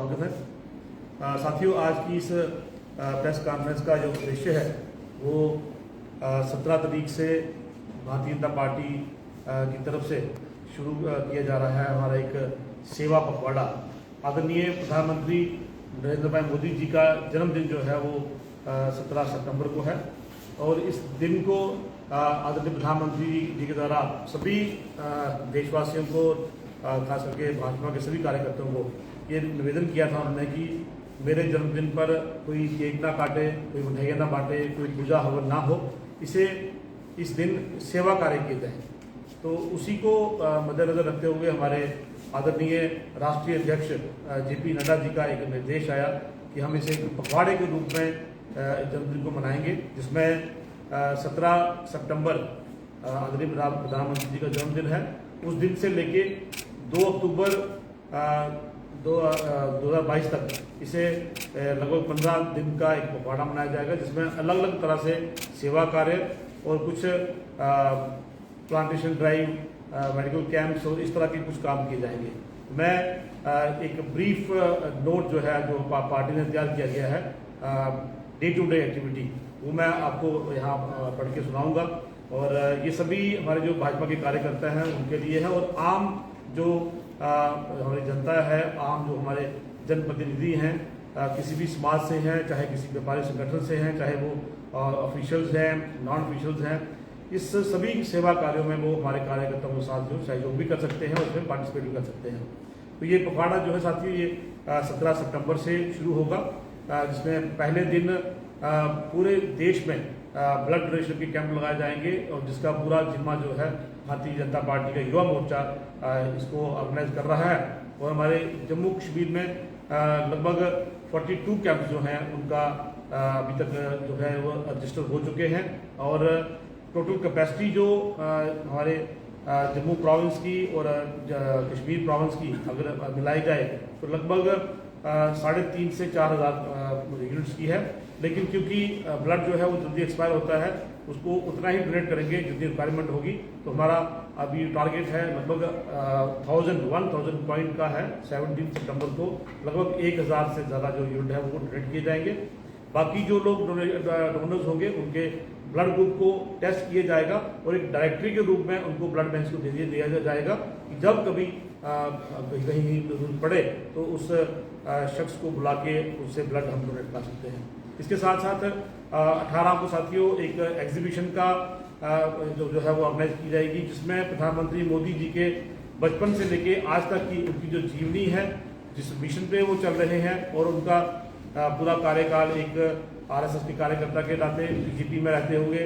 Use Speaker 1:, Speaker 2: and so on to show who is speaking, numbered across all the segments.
Speaker 1: स्वागत है। साथियों, आज की इस प्रेस कॉन्फ्रेंस का जो उद्देश्य है वो 17 तारीख से भारतीय जनता पार्टी की तरफ से शुरू किया जा रहा है हमारा एक सेवा पखवाड़ा। आदरणीय प्रधानमंत्री नरेंद्र भाई मोदी जी का जन्मदिन जो है वो 17 सितंबर को है और इस दिन को आदरणीय प्रधानमंत्री जी के द्वारा सभी देशवासियों को, खास करके भाजपा के सभी कार्यकर्ताओं को ये निवेदन किया था उन्होंने कि मेरे जन्मदिन पर कोई केक ना काटे, कोई मिठाइयाँ ना बांटे, कोई पूजा हवन ना हो, इसे इस दिन सेवा कार्य किए जाए। तो उसी को मद्देनजर रखते हुए हमारे आदरणीय राष्ट्रीय अध्यक्ष जेपी नड्डा जी का एक निर्देश आया कि हम इसे पखवाड़े के रूप में जन्मदिन को मनाएंगे, जिसमें 17 सितंबर आदरणीय प्रधानमंत्री जी का जन्मदिन है। उस दिन से लेके 2 अक्टूबर 2022 तक इसे लगभग 15 दिन का एक पखवाड़ा मनाया जाएगा, जिसमें अलग अलग तरह से सेवा कार्य और कुछ प्लांटेशन ड्राइव, मेडिकल कैंप्स और इस तरह के कुछ काम किए जाएंगे। मैं एक ब्रीफ नोट जो है जो पार्टी ने तैयार किया गया है डे टू डे एक्टिविटी, वो मैं आपको यहाँ पढ़ के सुनाऊंगा। और ये सभी हमारे जो भाजपा के कार्यकर्ता हैं उनके लिए है और आम जो हमारी जनता है, आम जो हमारे जनप्रतिनिधि हैं, किसी भी समाज से हैं, चाहे किसी व्यापारिक संगठन से हैं, चाहे वो ऑफिशियल्स हैं, नॉन ऑफिशियल्स हैं, इस सभी सेवा कार्यों में वो हमारे कार्यकर्ताओं के साथ जो सहयोग भी कर सकते हैं और उसमें पार्टिसिपेट भी कर सकते हैं। तो ये पखवाड़ा जो है साथियों ये 17 सितंबर से शुरू होगा, जिसमें पहले दिन पूरे देश में ब्लड डोनेशन के कैंप लगाए जाएंगे और जिसका पूरा जिम्मा जो है भारतीय जनता पार्टी का युवा मोर्चा इसको ऑर्गेनाइज कर रहा है। और हमारे जम्मू कश्मीर में लगभग 42 कैंप जो हैं उनका अभी तक जो है वो रजिस्टर हो चुके हैं और टोटल कैपेसिटी जो हमारे जम्मू प्रोविंस की और कश्मीर प्रोविंस की अगर मिलाई जाए तो लगभग 3,500 से 4,000 यूनिट्स की है। लेकिन क्योंकि ब्लड जो है वो जल्दी एक्सपायर होता है, उसको उतना ही डोनेट करेंगे जितनी रिक्वायरमेंट होगी। तो हमारा अभी टारगेट है लगभग 1,000 पॉइंट का है। 17 सितंबर को लगभग 1,000 से ज़्यादा जो यूनिट है वो डोनेट किए जाएंगे। बाकी जो लोग डोनर्स होंगे उनके ब्लड ग्रुप को टेस्ट किया जाएगा और एक डायरेक्टरी के रूप में उनको ब्लड बैंक को दे दिया जाएगा कि जब कभी कहीं जरूरत पड़े तो उस शख्स को बुला के उससे ब्लड हम डोनेट कर सकते हैं। इसके साथ साथ 18 को साथियों एक एग्जीबिशन का जो है वो ऑर्गेनाइज की जाएगी, जिसमें प्रधानमंत्री मोदी जी के बचपन से लेके आज तक की उनकी जो जीवनी है, जिस मिशन पे वो चल रहे हैं और उनका पूरा कार्यकाल एक आरएसएस के कार्यकर्ता के नाते बीजेपी में रहते हुए,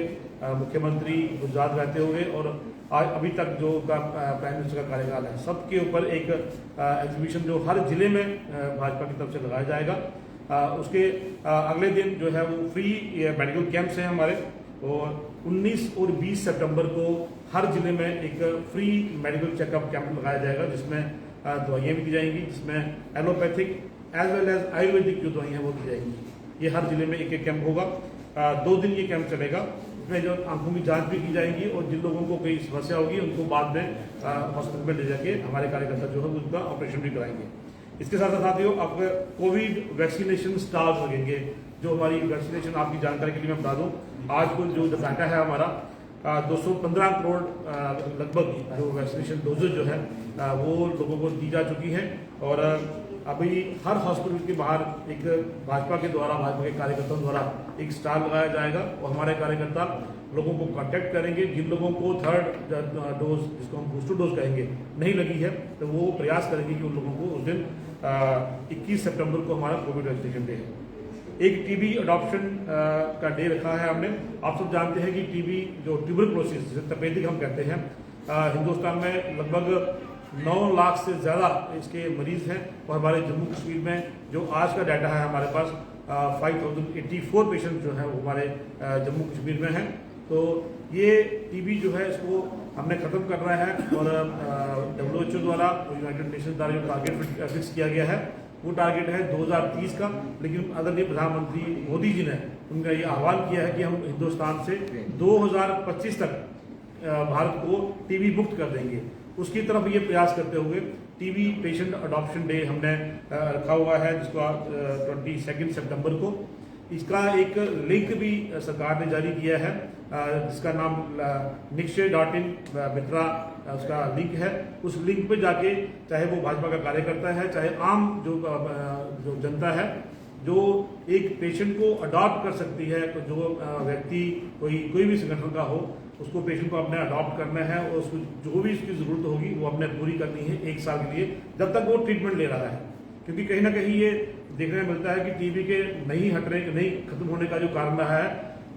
Speaker 1: मुख्यमंत्री गुजरात रहते हुए और आज अभी तक जो प्राइम मिनिस्टर का कार्यकाल है, सबके ऊपर एक एग्जीबिशन जो हर जिले में भाजपा की तरफ से लगाया जाएगा। उसके अगले दिन जो है वो फ्री मेडिकल कैंप्स हैं हमारे और 19 और 20 सितंबर को हर जिले में एक फ्री मेडिकल चेकअप कैंप लगाया जाएगा, जिसमें दवाइयाँ भी दी जाएंगी, जिसमें allopathic as well as ayurvedic जो दवाइयाँ वो दी जाएंगी। ये हर जिले में एक कैंप होगा। 2 दिन ये कैंप चलेगा, इसमें जो आंखों की जांच भी की जाएगी और जिन लोगों को कोई समस्या होगी उनको बाद में हॉस्पिटल में ले जाके हमारे कार्यकर्ता जो है उनका ऑपरेशन भी कराएंगे। इसके साथ साथियों अब कोविड वैक्सीनेशन स्टॉल्स लगेंगे। जो हमारी वैक्सीनेशन आपकी जानकारी के लिए मैं बता दूं, आज को जो डाटा है हमारा 215 करोड़ लगभग जो वैक्सीनेशन डोजेज जो है वो लोगों को दी जा चुकी हैं और अभी हर हॉस्पिटल के बाहर एक भाजपा के कार्यकर्ताओं द्वारा एक स्टॉल लगाया जाएगा और हमारे कार्यकर्ता लोगों को कांटेक्ट करेंगे। जिन लोगों को 3rd डोज, जिसको हम बूस्टर डोज कहेंगे, नहीं लगी है तो वो प्रयास करेंगे कि उन लोगों को उस दिन 21 सितंबर को हमारा कोविड वैक्सीनेशन डे है। एक टीबी अडॉप्शन का डे रखा है हमने। आप सब जानते हैं कि टीबी जो ट्यूबरकुलोसिस जिसे तपेदिक हम कहते हैं, हिंदुस्तान में लगभग 9 लाख से ज़्यादा इसके मरीज हैं और हमारे जम्मू कश्मीर में जो आज का डाटा है हमारे पास 5084 पेशेंट जो हैं वो हमारे जम्मू कश्मीर में हैं। तो ये टीबी जो है इसको हमने ख़त्म करना है और WHO द्वारा, यूनाइटेड नेशन द्वारा जो टारगेट फिक्स किया गया है वो टारगेट है 2030 का। लेकिन आदरणीय प्रधानमंत्री मोदी जी ने उनका ये आह्वान किया है कि हम हिंदुस्तान से 2025 तक भारत को टीबी मुक्त कर देंगे। उसकी तरफ ये प्रयास करते हुए टीबी पेशेंट अडॉप्शन डे हमने रखा हुआ है, जिसको 22 सितंबर को। इसका एक लिंक भी सरकार ने जारी किया है, जिसका नाम nikshay.in मित्रा उसका लिंक है। उस लिंक पे जाके चाहे वो भाजपा का कार्यकर्ता है, चाहे आम जो जनता है, जो एक पेशेंट को अडॉप्ट कर सकती है, तो जो व्यक्ति कोई भी संगठन का हो, उसको पेशेंट को अपने अडॉप्ट करना है और उसको जो भी उसकी ज़रूरत होगी वो अपने पूरी करनी है 1 साल के लिए, जब तक वो ट्रीटमेंट ले रहा है। क्योंकि कहीं ना कहीं ये देखने में मिलता है कि टीबी के नहीं खत्म होने का जो कारण रहा है,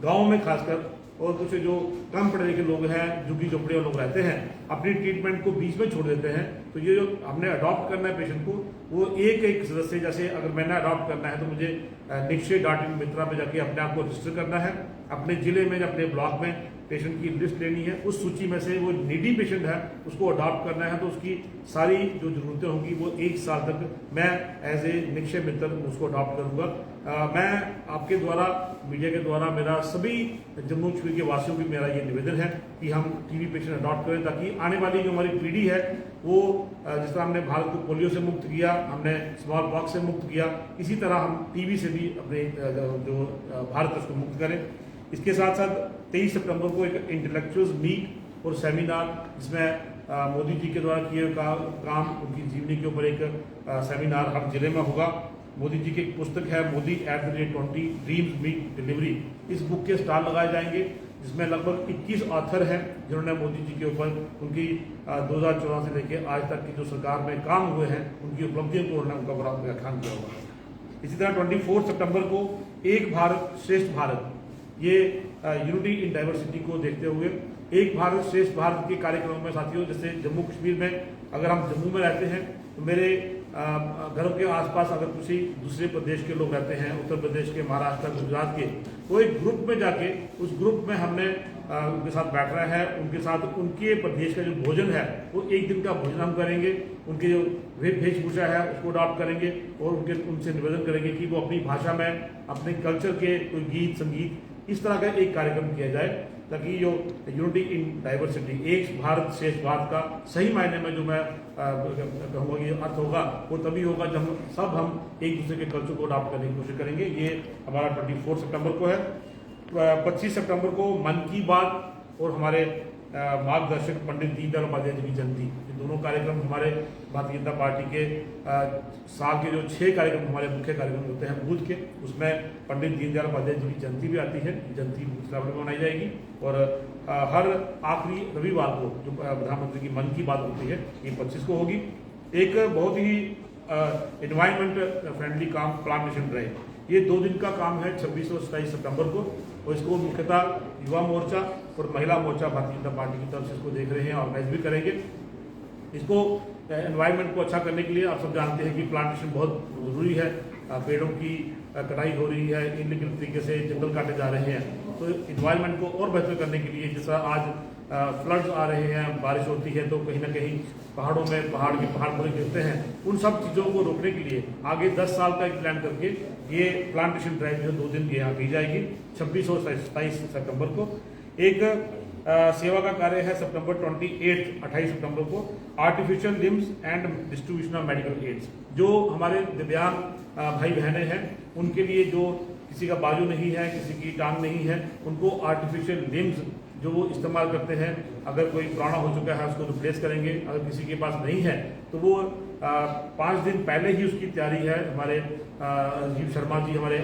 Speaker 1: गाँव में खासकर, और कुछ जो कम पढ़े लिखे लोग हैं, झुग्गी झोपड़ियों लोग रहते हैं, अपनी ट्रीटमेंट को बीच में छोड़ देते हैं। तो ये जो हमने अडॉप्ट करना है पेशेंट को, वो एक सदस्य, जैसे अगर मैंने अडॉप्ट करना है तो मुझे nikshay.in मित्रा पे जाके अपने आप को रजिस्टर करना है। अपने जिले में, अपने ब्लॉक में पेशेंट की लिस्ट लेनी है, उस सूची में से वो नीडी पेशेंट है उसको अडॉप्ट करना है, तो उसकी सारी जो जरूरतें होंगी वो 1 साल तक मैं एज ए निक्षय मित्र उसको अडॉप्ट करूंगा। मैं आपके द्वारा, मीडिया के द्वारा, मेरा सभी जम्मू कश्मीर के वासियों की मेरा ये निवेदन है कि हम टीबी पेशेंट अडॉप्ट करें, ताकि आने वाली जो हमारी पीढ़ी है वो, जिस तरह हमने भारत को पोलियो से मुक्त किया, हमने स्मॉल पॉक्स से मुक्त किया, इसी तरह हम टीबी से भी अपने जो भारत उसको मुक्त करें। इसके साथ साथ 23 सितंबर को एक इंटेलेक्चुअल्स मीट और सेमिनार, जिसमें मोदी जी के द्वारा किए काम, उनकी जीवनी के ऊपर एक सेमिनार हर जिले में होगा। मोदी जी की एक पुस्तक है मोदी @20 ड्रीम्स मीट डिलीवरी, इस बुक के स्टॉल लगाए जाएंगे, जिसमें लगभग 21 ऑथर हैं जिन्होंने मोदी जी के ऊपर उनकी 2014 से लेकर आज तक की जो सरकार में काम हुए हैं, उनकी उपलब्धियों को उन्होंने उनका बड़ा व्याख्यान किया होगा। इसी तरह 24 सितंबर को एक भारत श्रेष्ठ भारत, ये यूनिटी इन डाइवर्सिटी को देखते हुए एक भारत श्रेष्ठ भारत के कार्यक्रमों में साथियों, जैसे जम्मू कश्मीर में, अगर हम जम्मू में रहते हैं तो मेरे घरों के आसपास अगर किसी दूसरे प्रदेश के लोग रहते हैं, उत्तर प्रदेश के, महाराष्ट्र, गुजरात के, तो एक ग्रुप में जाके उस ग्रुप में हमने उनके साथ बैठना है, उनके साथ उनके प्रदेश का जो भोजन है वो 1 दिन का भोजन हम करेंगे, उनके जो वेशभूषा है उसको अडॉप्ट करेंगे और उनसे निवेदन करेंगे कि वो अपनी भाषा में अपने कल्चर के कोई गीत संगीत, इस तरह का एक कार्यक्रम किया जाए, ताकि जो यूनिटी इन डाइवर्सिटी, एक भारत श्रेष्ठ भारत का सही मायने में जो मैं कहूँगा ये अर्थ होगा, वो तभी होगा जब हम एक दूसरे के कल्चर को अडॉप्ट करने की कोशिश करेंगे। ये हमारा 24 सितंबर को है। 25 सितंबर को मन की बात और हमारे मार्गदर्शक पंडित दीनदयाल उपाध्याय जी की जयंती, ये दोनों कार्यक्रम हमारे भारतीय जनता पार्टी के साल के जो 6 कार्यक्रम हमारे मुख्य कार्यक्रम होते हैं बूथ के, उसमें पंडित दीनदयाल उपाध्याय जी की जयंती भी आती है। जयंती बूथ लेवल में मनाई जाएगी और हर आखिरी रविवार को जो प्रधानमंत्री की मन की बात होती है, ये 25 को होगी। एक बहुत ही एनवायरमेंट फ्रेंडली काम प्लांटेशन ड्राइव, ये 2 दिन का काम है 26 और 27 सितंबर को, और इसको मुख्यतः युवा मोर्चा और महिला मोर्चा भारतीय जनता पार्टी की तरफ से इसको देख रहे हैं, ऑर्गेनाइज भी करेंगे। इसको एनवायरनमेंट को अच्छा करने के लिए आप सब जानते हैं कि प्लांटेशन बहुत ज़रूरी है, पेड़ों की कटाई हो रही है, इनलीगल तरीके से जंगल काटे जा रहे हैं, तो इन्वायरमेंट को और बेहतर करने के लिए, जैसा आज फ्लड्स आ रहे हैं, बारिश होती है तो कहीं ना कहीं पहाड़ों में पहाड़ पूरे गिरते हैं, उन सब चीज़ों को रोकने के लिए आगे 10 साल का एक प्लान करके ये प्लांटेशन ड्राइव जो 2 दिन की यहाँ की जाएगी 26 और 27 सितंबर को। एक सेवा का कार्य है सितंबर 28 सितंबर को, artificial limbs and distribution of medical aids, जो हमारे दिव्यांग भाई बहनें हैं उनके लिए, जो किसी का बाजू नहीं है, किसी की टांग नहीं है, उनको आर्टिफिशियल लिम्स जो वो इस्तेमाल करते हैं, अगर कोई पुराना हो चुका है उसको रिप्लेस करेंगे, अगर किसी के पास नहीं है तो वो 5 दिन पहले ही उसकी तैयारी है। हमारे राजीव शर्मा जी हमारे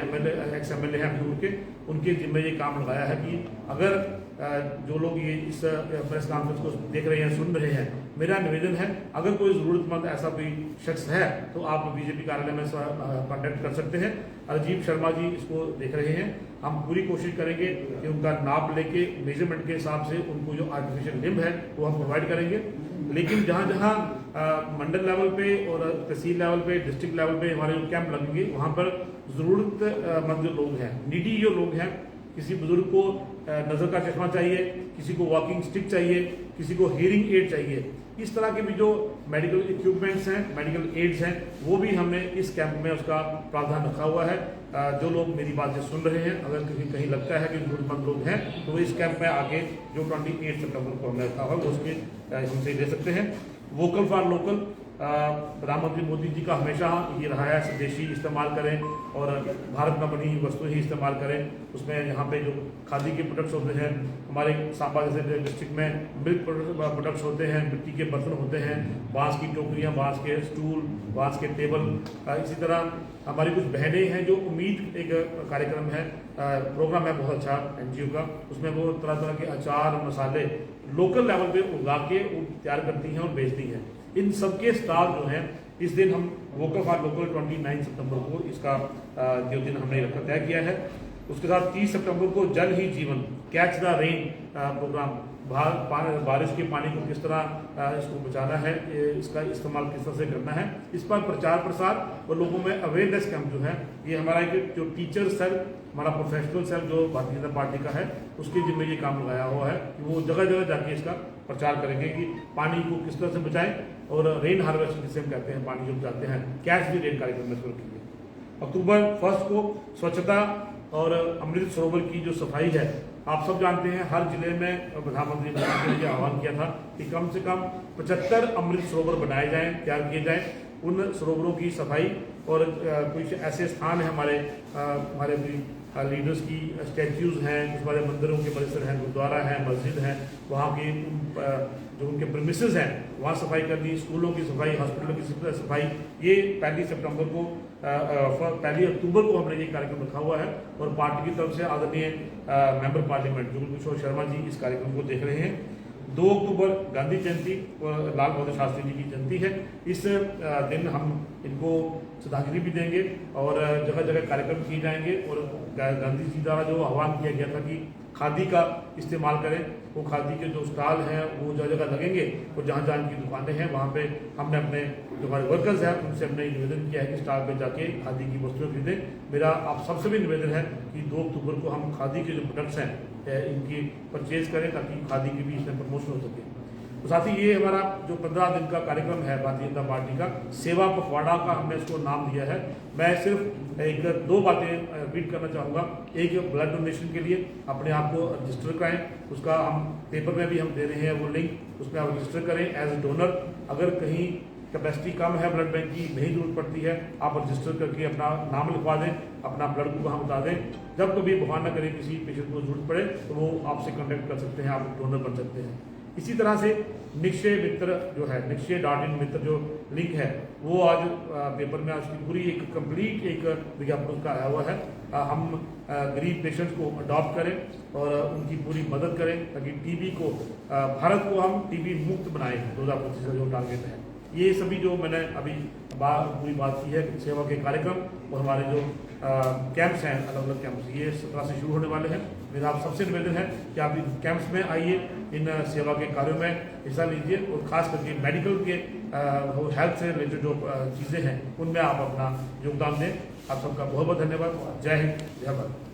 Speaker 1: एक्स एमएलए हैं अभी उनके जिम्मे ये काम लगाया है कि अगर जो लोग ये इस प्रेस कॉन्फ्रेंस को देख रहे हैं, सुन रहे हैं, मेरा निवेदन है अगर कोई ज़रूरतमंद ऐसा कोई शख्स है तो आप बीजेपी कार्यालय में कॉन्टैक्ट कर सकते हैं। राजीव शर्मा जी इसको देख रहे हैं, हम पूरी कोशिश करेंगे कि उनका नाप लेके मेजरमेंट के हिसाब से उनको जो आर्टिफिशियल लिम्ब है वो हम प्रोवाइड करेंगे। लेकिन जहाँ जहाँ मंडल लेवल पे और तहसील लेवल पे, डिस्ट्रिक्ट लेवल पे हमारे जो कैंप लगेंगे, वहाँ पर ज़रूरतमंद जो लोग हैं, नीडी जो लोग हैं, किसी बुजुर्ग को नज़र का चश्मा चाहिए, किसी को वॉकिंग स्टिक चाहिए, किसी को हियरिंग एड चाहिए, इस तरह के भी जो मेडिकल इक्विपमेंट्स हैं, मेडिकल एड्स हैं, वो भी हमने इस कैंप में उसका प्रावधान रखा हुआ है। जो लोग मेरी बातें सुन रहे हैं, अगर कहीं लगता है कि ज़रूरतमंद लोग हैं तो वो इस कैंप में आके जो 28 सितंबर को हमने रखा हुआ है वो उसके हमसे ले सकते हैं। वोकल फॉर लोकल, प्रधानमंत्री मोदी जी का हमेशा ये रहा है स्वदेशी इस्तेमाल करें और भारत में बनी वस्तुएं ही इस्तेमाल करें। उसमें यहाँ पे जो खादी के प्रोडक्ट्स होते हैं, हमारे सांबा जैसे डिस्ट्रिक्ट में मिल्क प्रोडक्ट्स होते हैं, मिट्टी के बर्तन होते हैं, बांस की टोकरियाँ, बांस के स्टूल, बांस के टेबल। इसी तरह हमारी कुछ बहनें हैं जो उम्मीद एक कार्यक्रम है, प्रोग्राम है बहुत अच्छा NGO का, उसमें वो तरह तरह के अचार मसाले लोकल लेवल पे उगा के तैयार करती हैं और बेचती हैं। इन सबके स्टॉल जो हैं, इस दिन हम वोकल फॉर लोकल 29 सितंबर को इसका जो दिन हमने रखा तय किया है। उसके साथ 30 सितंबर को जल ही जीवन, कैच द रेन प्रोग्राम, बारिश के पानी को किस तरह इसको बचाना है, इसका इस्तेमाल किस तरह से करना है, इस पर प्रचार प्रसार और लोगों में अवेयरनेस कैंप जो है, ये हमारा एक जो टीचर सेल, हमारा प्रोफेशनल सेल जो भारतीय जनता पार्टी का है, उसके जिम्मे ये काम लगाया हुआ है कि वो जगह जगह जाके इसका प्रचार करेंगे कि पानी को किस तरह से बचाएं और रेन हार्वेस्टिंग जिसे हम कहते हैं, पानी जो बचाते हैं, कैच द रेन कार्यक्रम में शुरू किए। अक्टूबर 1 को स्वच्छता और अमृत सरोवर की जो सफाई है, आप सब जानते हैं हर जिले में प्रधानमंत्री मोदी ने आह्वान किया था कि कम से कम 75 अमृत सरोवर बनाए जाएं, तैयार किए जाएं। उन सरोवरों की सफाई और कुछ ऐसे स्थान हैं हमारे लीडर्स की स्टैच्यूज़ हैं, कुछ हमारे मंदिरों के परिसर हैं, गुरुद्वारा है, मस्जिद हैं, वहाँ की जो उनके प्रीमिसेस हैं वहाँ सफाई करनी, स्कूलों की सफाई, हॉस्पिटलों की सफाई। ये 1 अक्टूबर को हमने ये कार्यक्रम रखा हुआ है और पार्टी की तरफ से आदरणीय मेंबर पार्लियामेंट जुगल किशोर शर्मा जी इस कार्यक्रम को देख रहे हैं। 2 अक्टूबर गांधी जयंती और लाल बहादुर शास्त्री जी की जयंती है। इस दिन हम इनको श्रद्धांजलि भी देंगे और जगह जगह कार्यक्रम किए जाएंगे और गांधी जी द्वारा जो आह्वान किया गया था कि खादी का इस्तेमाल करें, वो खादी के जो स्टॉल हैं वो जगह जगह लगेंगे और जहाँ जहाँ इनकी दुकानें हैं वहाँ पे हमने अपने जो हमारे वर्कर्स हैं उनसे हमने निवेदन किया है कि स्टॉल पे जाके खादी की वस्तुएं खरीदें। मेरा आप सबसे भी निवेदन है कि 2 अक्टूबर को हम खादी के जो प्रोडक्ट्स हैं इनकी परचेज करें ताकि खादी की भी इसमें प्रमोशन हो सके। तो साथ ही ये हमारा जो 15 दिन का कार्यक्रम है भारतीय जनता पार्टी का सेवा पखवाड़ा का हमने इसको नाम दिया है। मैं सिर्फ 2 बातें रिपीट करना चाहूँगा। एक, ब्लड डोनेशन के लिए अपने आप को रजिस्टर कराएं, उसका हम पेपर में भी हम दे रहे हैं वो लिंक, उसमें आप रजिस्टर करें एज ए डोनर। अगर कहीं कैपेसिटी कम है ब्लड बैंक की, नहीं जरूरत पड़ती है, आप रजिस्टर करके अपना नाम लिखवा दें, अपना ब्लड ग्रुप वहाँ बता दें। जब कभी भगवान न करे किसी पेशेंट को जरूरत पड़े तो वो आपसे कॉन्टेक्ट कर सकते हैं, आप डोनर बन सकते हैं। इसी तरह से निक्षय मित्र जो है, निक्षय.in मित्र जो लिंक है वो आज पेपर में आज की पूरी एक कंप्लीट एक विज्ञापन का आया हुआ है। हम गरीब पेशेंट्स को अडॉप्ट करें और उनकी पूरी मदद करें ताकि टीबी को भारत को हम टीबी मुक्त बनाएं 2025 का जो टारगेट है। ये सभी जो मैंने अभी पूरी बात की है सेवा के कार्यक्रम और हमारे जो कैंप्स हैं, अलग अलग कैंप्स, ये 17 से शुरू होने वाले हैं। मेरा आप सबसे निवेदन है कि आप इन कैंप्स में आइए, इन सेवा के कार्यों में हिस्सा लीजिए और ख़ास करके मेडिकल के हेल्थ से रिलेटेड जो चीज़ें हैं उनमें आप अपना योगदान दें। आप सबका बहुत बहुत धन्यवाद। जय हिंद, जय भारत।